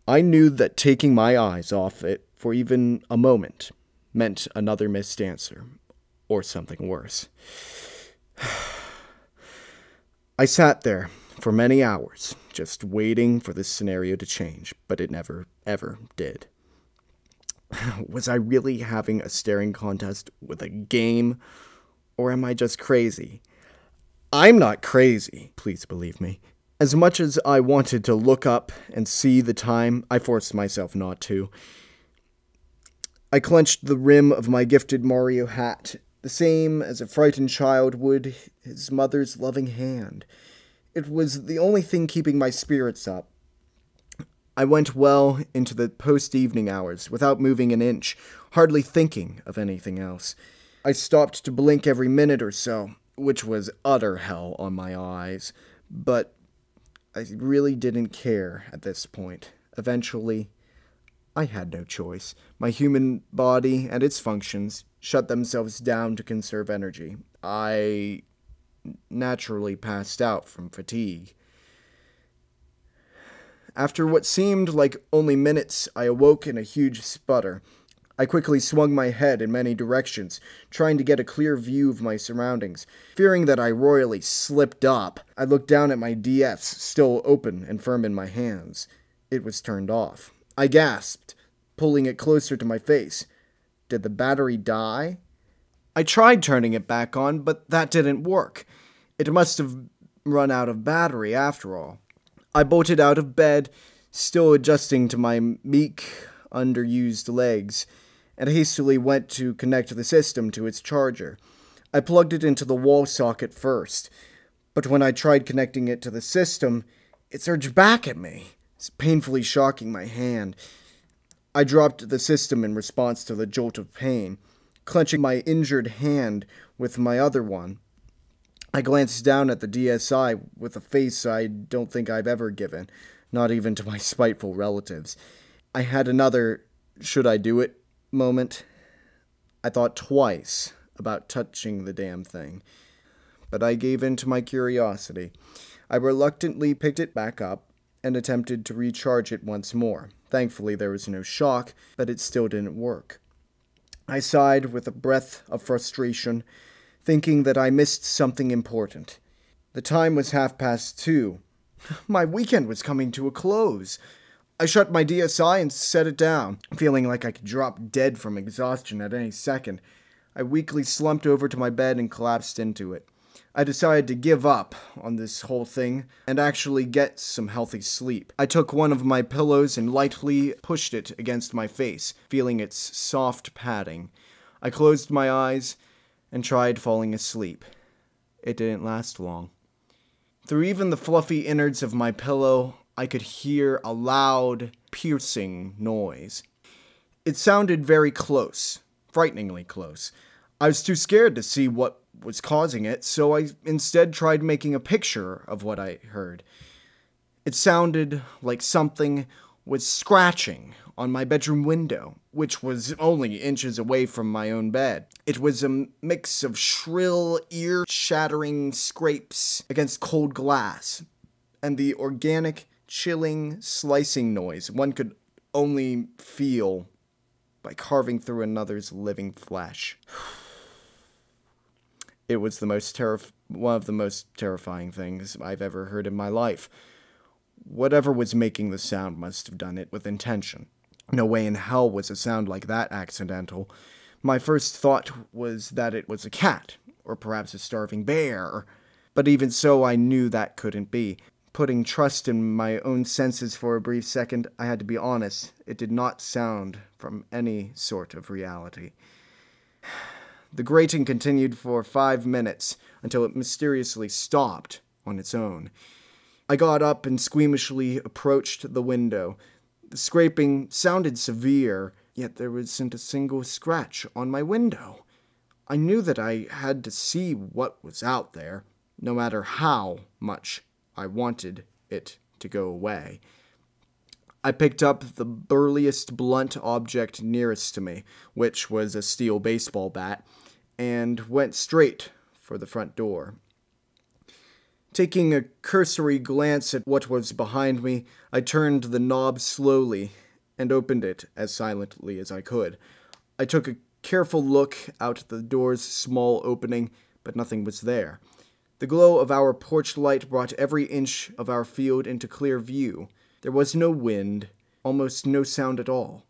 I knew that taking my eyes off it for even a moment meant another missed answer, or something worse. I sat there for many hours, just waiting for this scenario to change, but it never, ever did. Was I really having a staring contest with a game, or am I just crazy? I'm not crazy, please believe me. As much as I wanted to look up and see the time, I forced myself not to. I clenched the rim of my gifted Mario hat, the same as a frightened child would his mother's loving hand. It was the only thing keeping my spirits up. I went well into the post-evening hours without moving an inch, hardly thinking of anything else. I stopped to blink every minute or so, which was utter hell on my eyes, but I really didn't care at this point. Eventually, I had no choice. My human body and its functions shut themselves down to conserve energy. I naturally passed out from fatigue. After what seemed like only minutes, I awoke in a huge sputter. I quickly swung my head in many directions, trying to get a clear view of my surroundings. Fearing that I royally slipped up, I looked down at my DS, still open and firm in my hands. It was turned off. I gasped, pulling it closer to my face. Did the battery die? I tried turning it back on, but that didn't work. It must have run out of battery after all. I bolted out of bed, still adjusting to my meek, underused legs, and hastily went to connect the system to its charger. I plugged it into the wall socket first, But when I tried connecting it to the system, it surged back at me, painfully shocking my hand. I dropped the system in response to the jolt of pain, clenching my injured hand with my other one. I glanced down at the DSI with a face I don't think I've ever given, not even to my spiteful relatives. I had another should I do it moment. I thought twice about touching the damn thing, but I gave in to my curiosity. I reluctantly picked it back up and attempted to recharge it once more. Thankfully, there was no shock, but it still didn't work. I sighed with a breath of frustration, thinking that I missed something important. The time was 2:30. My weekend was coming to a close. I shut my DSI and set it down, feeling like I could drop dead from exhaustion at any second. I weakly slumped over to my bed and collapsed into it. I decided to give up on this whole thing and actually get some healthy sleep. I took one of my pillows and lightly pushed it against my face, feeling its soft padding. I closed my eyes and tried falling asleep. It didn't last long. Through even the fluffy innards of my pillow, I could hear a loud, piercing noise. It sounded very close, frighteningly close. I was too scared to see what was causing it, so I instead tried making a picture of what I heard. It sounded like something was scratching on my bedroom window, which was only inches away from my own bed. It was a mix of shrill, ear-shattering scrapes against cold glass, and the organic, chilling, slicing noise one could only feel by carving through another's living flesh. It was one of the most terrifying things I've ever heard in my life. Whatever was making the sound must have done it with intention. No way in hell was a sound like that accidental. My first thought was that it was a cat, or perhaps a starving bear. But even so, I knew that couldn't be. Putting trust in my own senses for a brief second, I had to be honest. It did not sound from any sort of reality. The grating continued for 5 minutes, until it mysteriously stopped on its own. I got up and squeamishly approached the window. The scraping sounded severe, yet there wasn't a single scratch on my window. I knew that I had to see what was out there, no matter how much I wanted it to go away. I picked up the burliest blunt object nearest to me, which was a steel baseball bat, and went straight for the front door. Taking a cursory glance at what was behind me, I turned the knob slowly and opened it as silently as I could. I took a careful look out the door's small opening, but nothing was there. The glow of our porch light brought every inch of our field into clear view. There was no wind, almost no sound at all.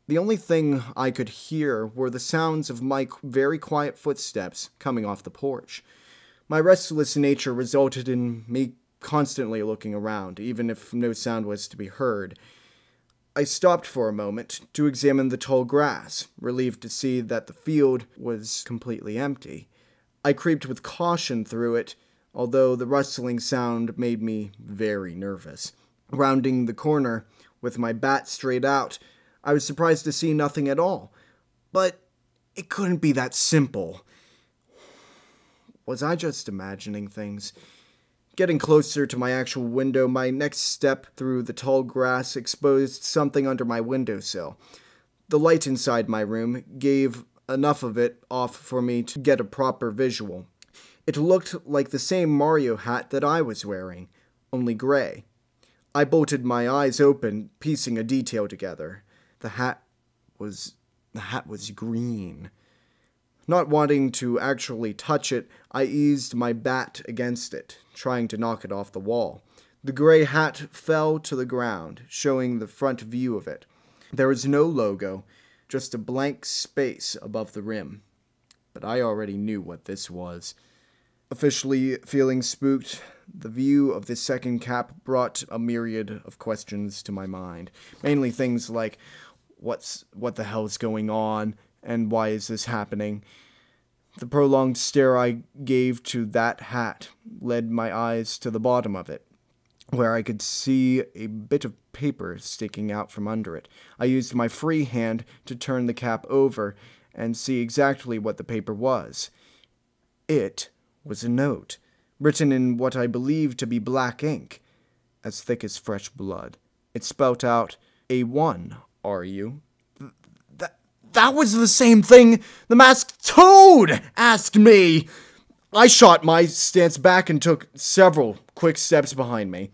The only thing I could hear were the sounds of my very quiet footsteps coming off the porch. My restless nature resulted in me constantly looking around, even if no sound was to be heard. I stopped for a moment to examine the tall grass, relieved to see that the field was completely empty. I creeped with caution through it, although the rustling sound made me very nervous. Rounding the corner, with my bat straight out, I was surprised to see nothing at all. But it couldn't be that simple. Was I just imagining things? Getting closer to my actual window, my next step through the tall grass exposed something under my windowsill. The light inside my room gave enough of it off for me to get a proper visual. It looked like the same Mario hat that I was wearing, only gray. I bolted my eyes open, piecing a detail together. The hat was green. Not wanting to actually touch it, I eased my bat against it, trying to knock it off the wall. The gray hat fell to the ground, showing the front view of it. There was no logo, just a blank space above the rim. But I already knew what this was. Officially feeling spooked, the view of this second cap brought a myriad of questions to my mind. Mainly things like, what the hell's going on, and why is this happening? The prolonged stare I gave to that hat led my eyes to the bottom of it, where I could see a bit of paper sticking out from under it. I used my free hand to turn the cap over and see exactly what the paper was. It was a note, written in what I believed to be black ink, as thick as fresh blood. It spelt out, "A1, are you?" That was the same thing the masked toad asked me! I shot my stance back and took several quick steps behind me.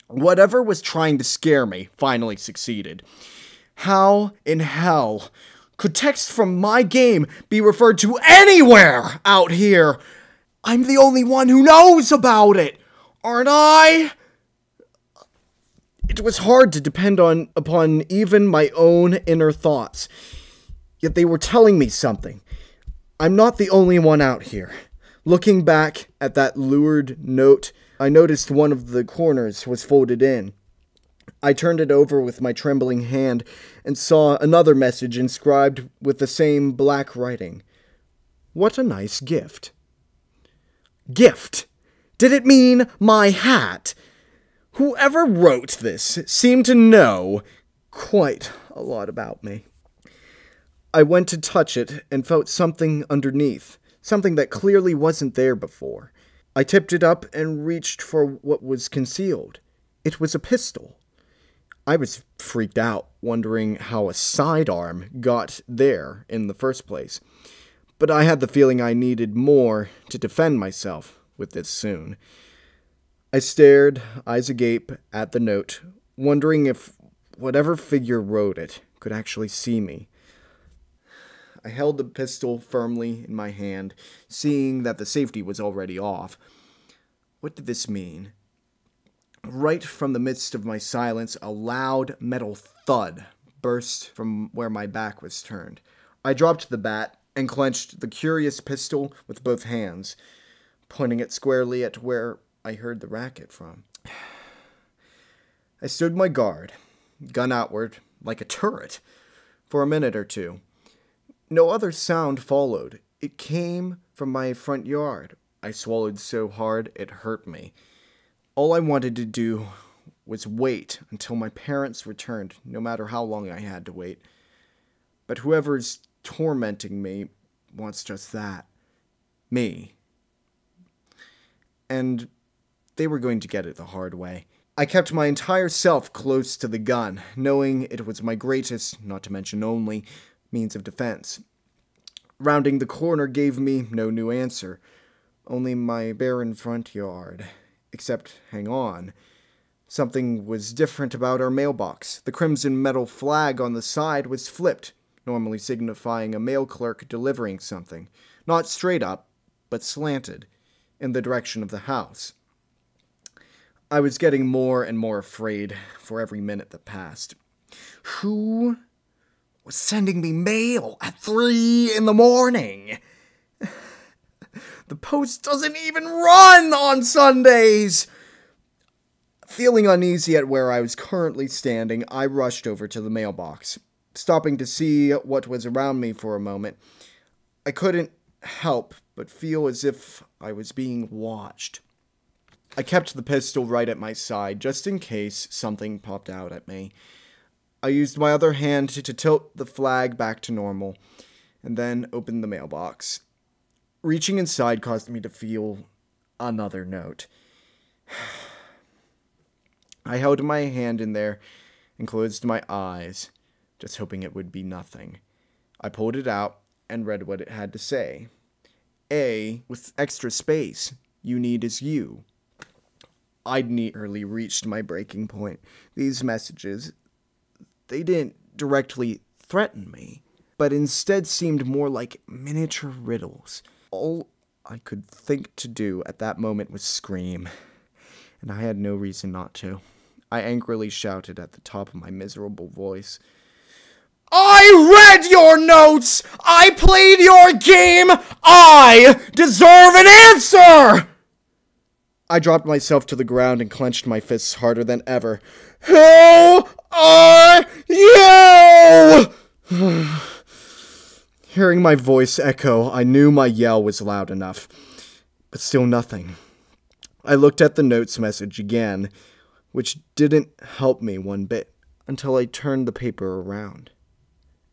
Whatever was trying to scare me finally succeeded. How in hell could text from my game be referred to anywhere out here? I'm the only one who knows about it, aren't I? It was hard to depend upon even my own inner thoughts, yet they were telling me something. I'm not the only one out here. Looking back at that lurid note, I noticed one of the corners was folded in. I turned it over with my trembling hand and saw another message inscribed with the same black writing. What a nice gift. Gift! Did it mean my hat? Whoever wrote this seemed to know quite a lot about me. I went to touch it and felt something underneath, something that clearly wasn't there before. I tipped it up and reached for what was concealed. It was a pistol. I was freaked out, wondering how a sidearm got there in the first place. But I had the feeling I needed more to defend myself with this soon. I stared, eyes agape, at the note, wondering if whatever figure wrote it could actually see me. I held the pistol firmly in my hand, seeing that the safety was already off. What did this mean? Right from the midst of my silence, a loud metal thud burst from where my back was turned. I dropped the bat and clenched the curious pistol with both hands, pointing it squarely at where I heard the racket from. I stood my guard, gun outward, like a turret, for a minute or two. No other sound followed. It came from my front yard. I swallowed so hard it hurt me. All I wanted to do was wait until my parents returned, no matter how long I had to wait. But whoever's tormenting me wants just that. Me. And they were going to get it the hard way. I kept my entire self close to the gun, knowing it was my greatest, not to mention only, means of defense. Rounding the corner gave me no new answer, only my barren front yard. Except, hang on, something was different about our mailbox. The crimson metal flag on the side was flipped, normally signifying a mail clerk delivering something, not straight up, but slanted, in the direction of the house. I was getting more and more afraid for every minute that passed. Who was sending me mail at 3 in the morning? The post doesn't even run on Sundays! Feeling uneasy at where I was currently standing, I rushed over to the mailbox, stopping to see what was around me for a moment. I couldn't help but feel as if I was being watched. I kept the pistol right at my side, just in case something popped out at me. I used my other hand to tilt the flag back to normal, and then opened the mailbox. Reaching inside caused me to feel another note. I held my hand in there and closed my eyes, just hoping it would be nothing. I pulled it out and read what it had to say. A, with extra space, you need is you. I'd nearly reached my breaking point. These messages, they didn't directly threaten me, but instead seemed more like miniature riddles. All I could think to do at that moment was scream, and I had no reason not to. I angrily shouted at the top of my miserable voice, I read your notes! I played your game! I deserve an answer! I dropped myself to the ground and clenched my fists harder than ever. Who are you? Hearing Hearing my voice echo, I knew my yell was loud enough. But still nothing. I looked at the notes message again, which didn't help me one bit until I turned the paper around.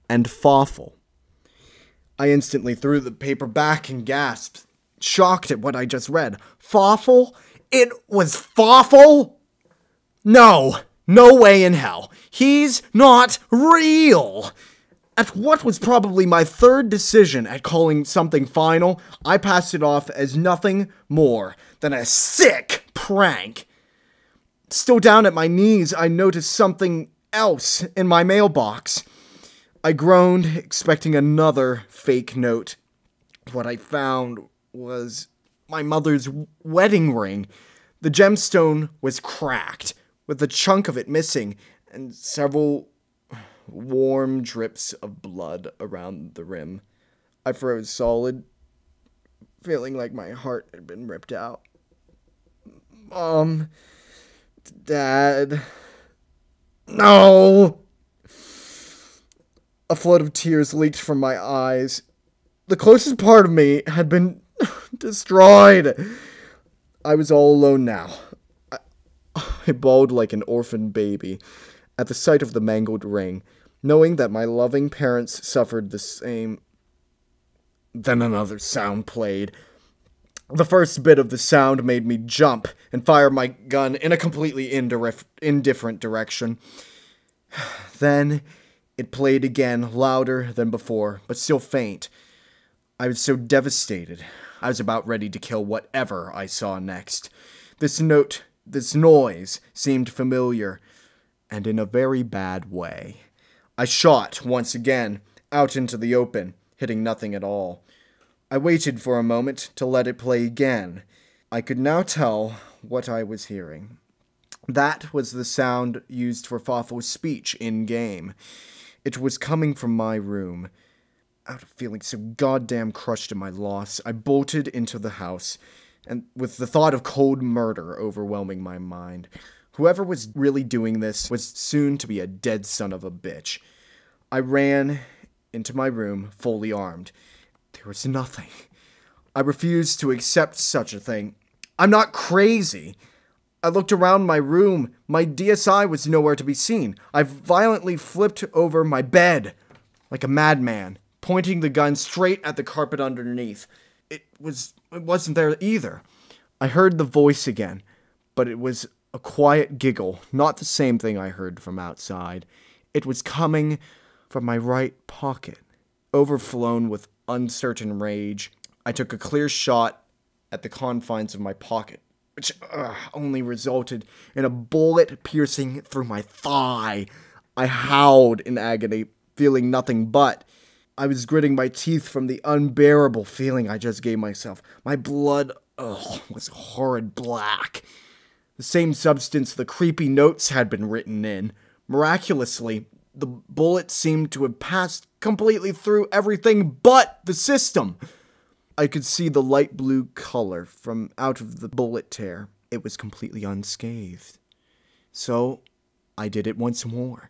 And Fawful. I instantly threw the paper back and gasped, shocked at what I just read. Fawful? It was Fawful? No way in hell. He's not real. At what was probably my third decision at calling something final, I passed it off as nothing more than a sick prank. Still down at my knees, I noticed something else in my mailbox. I groaned, expecting another fake note. What I found was my mother's wedding ring. The gemstone was cracked, with a chunk of it missing, and several warm drips of blood around the rim. I froze solid, feeling like my heart had been ripped out. Mom, Dad, no! A flood of tears leaked from my eyes. The closest part of me had been destroyed. I was all alone now. I bawled like an orphaned baby at the sight of the mangled ring, knowing that my loving parents suffered the same. Then another sound played. The first bit of the sound made me jump and fire my gun in a completely indifferent direction. Then it played again, louder than before, but still faint. I was so devastated. I was about ready to kill whatever I saw next. This noise seemed familiar, and in a very bad way. I shot once again, out into the open, hitting nothing at all. I waited for a moment to let it play again. I could now tell what I was hearing. That was the sound used for Fawful's speech in-game. It was coming from my room. Out of feeling so goddamn crushed in my loss, I bolted into the house, and with the thought of cold murder overwhelming my mind. Whoever was really doing this was soon to be a dead son of a bitch. I ran into my room, fully armed. There was nothing. I refused to accept such a thing. I'm not crazy. I looked around my room. My DSI was nowhere to be seen. I violently flipped over my bed like a madman, pointing the gun straight at the carpet underneath. It wasn't there either. I heard the voice again, but it was a quiet giggle, not the same thing I heard from outside. It was coming from my right pocket. Overflown with uncertain rage, I took a clear shot at the confines of my pocket, which only resulted in a bullet piercing through my thigh. I howled in agony, feeling nothing but. I was gritting my teeth from the unbearable feeling I just gave myself. My blood, was horrid black. The same substance the creepy notes had been written in. Miraculously, the bullet seemed to have passed completely through everything but the system. I could see the light blue color from out of the bullet tear. It was completely unscathed. So, I did it once more.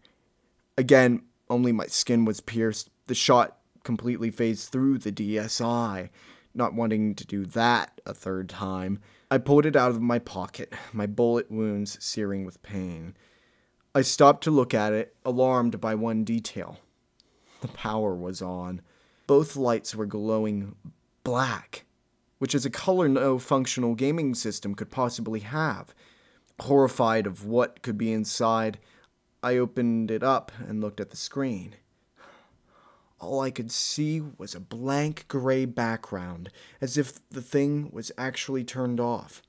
Again, only my skin was pierced. The shot completely phased through the DSI. Not wanting to do that a third time, I pulled it out of my pocket, my bullet wounds searing with pain. I stopped to look at it, alarmed by one detail. The power was on. Both lights were glowing black, which is a color no functional gaming system could possibly have. Horrified of what could be inside, I opened it up and looked at the screen. All I could see was a blank gray background, as if the thing was actually turned off.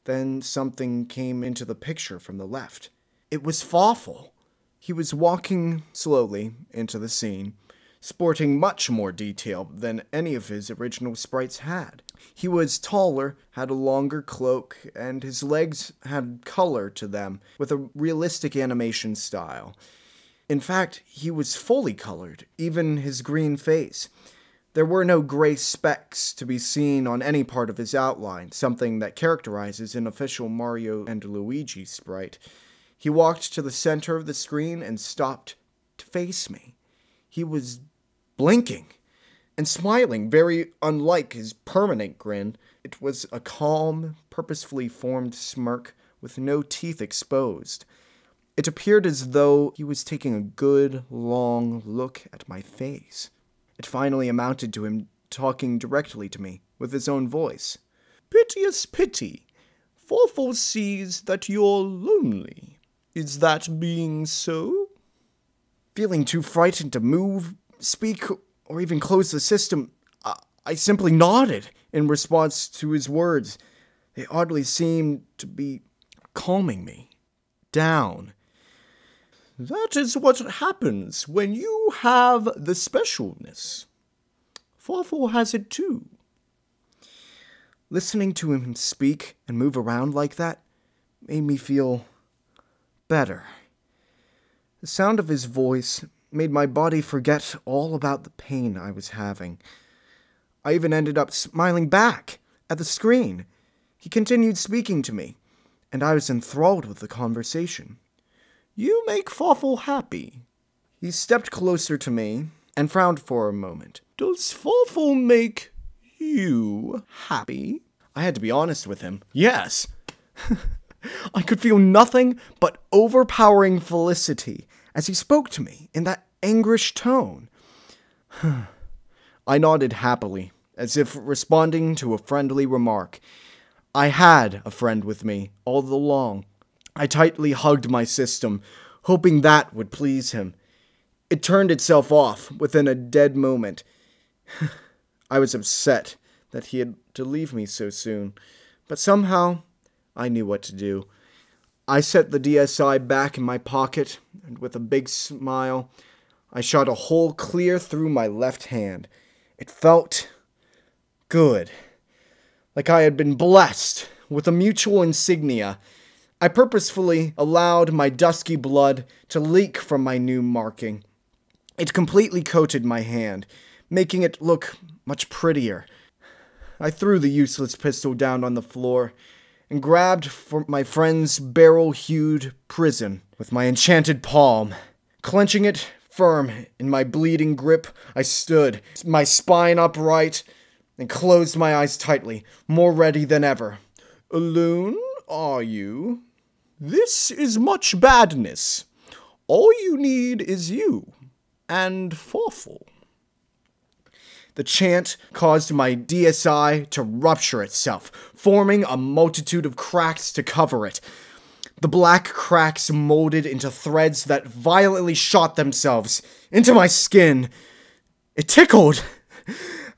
Then something came into the picture from the left. It was Fawful. He was walking slowly into the scene, sporting much more detail than any of his original sprites had. He was taller, had a longer cloak, and his legs had color to them, with a realistic animation style. In fact, he was fully colored, even his green face. There were no gray specks to be seen on any part of his outline, something that characterizes an official Mario and Luigi sprite. He walked to the center of the screen and stopped to face me. He was blinking. and smiling, very unlike his permanent grin. It was a calm, purposefully formed smirk with no teeth exposed. It appeared as though he was taking a good, long look at my face. It finally amounted to him talking directly to me, with his own voice. "Piteous pity. Fawfuls sees that you're lonely. Is that being so?" Feeling too frightened to move, speak, or even close the system, I simply nodded in response to his words. They oddly seemed to be calming me down. "That is what happens when you have the specialness. Fawful has it too." Listening to him speak and move around like that made me feel better. The sound of his voice made my body forget all about the pain I was having. I even ended up smiling back at the screen. He continued speaking to me, and I was enthralled with the conversation. "You make Fawful happy." He stepped closer to me and frowned for a moment. "Does Fawful make you happy?" I had to be honest with him. Yes. I could feel nothing but overpowering felicity as he spoke to me in that anguished tone. I nodded happily, as if responding to a friendly remark. I had a friend with me all along. I tightly hugged my system, hoping that would please him. It turned itself off within a dead moment. I was upset that he had to leave me so soon, but somehow I knew what to do. I set the DSI back in my pocket, and with a big smile, I shot a hole clear through my left hand. It felt good, like I had been blessed with a mutual insignia. I purposefully allowed my dusky blood to leak from my new marking. It completely coated my hand, making it look much prettier. I threw the useless pistol down on the floor and grabbed for my friend's barrel-hued prison with my enchanted palm. Clenching it firm in my bleeding grip, I stood, my spine upright, and closed my eyes tightly, more ready than ever. "Alone, are you? This is much badness. All you need is you, and Fawful." The chant caused my DSI to rupture itself, forming a multitude of cracks to cover it. The black cracks molded into threads that violently shot themselves into my skin. It tickled.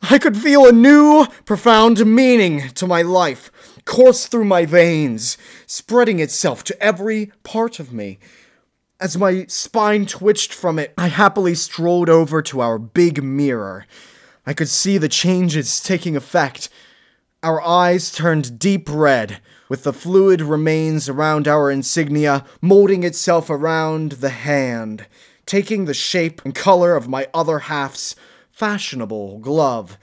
I could feel a new, profound meaning to my life course through my veins, spreading itself to every part of me. As my spine twitched from it, I happily strolled over to our big mirror. I could see the changes taking effect. Our eyes turned deep red, with the fluid remains around our insignia molding itself around the hand, taking the shape and color of my other half's fashionable glove.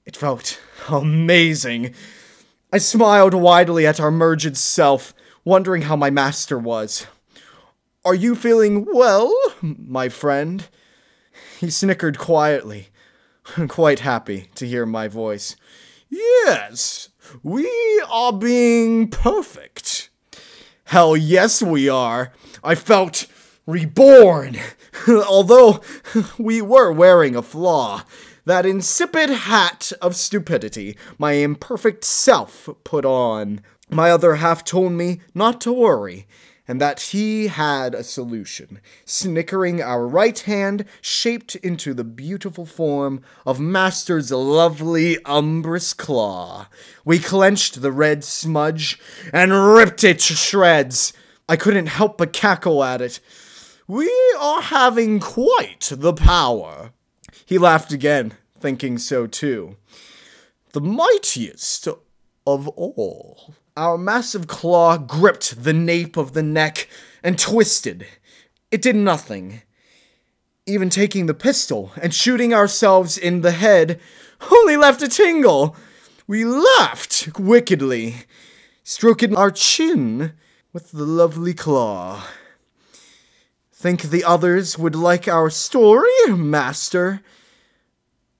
It felt amazing. I smiled widely at our merged self, wondering how my master was. "Are you feeling well, my friend?" He snickered quietly, quite happy to hear my voice. "Yes, we are being perfect." "Hell yes we are." I felt reborn, although we were wearing a flaw. That insipid hat of stupidity my imperfect self put on. My other half told me not to worry, and that he had a solution, snickering our right hand shaped into the beautiful form of Master's lovely umbrous claw. We clenched the red smudge and ripped it to shreds. I couldn't help but cackle at it. "We are having quite the power." He laughed again, thinking so too. "The mightiest of all." Our massive claw gripped the nape of the neck and twisted. It did nothing. Even taking the pistol and shooting ourselves in the head only left a tingle. We laughed wickedly, stroking our chin with the lovely claw. "Think the others would like our story, Master?"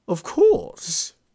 Of course.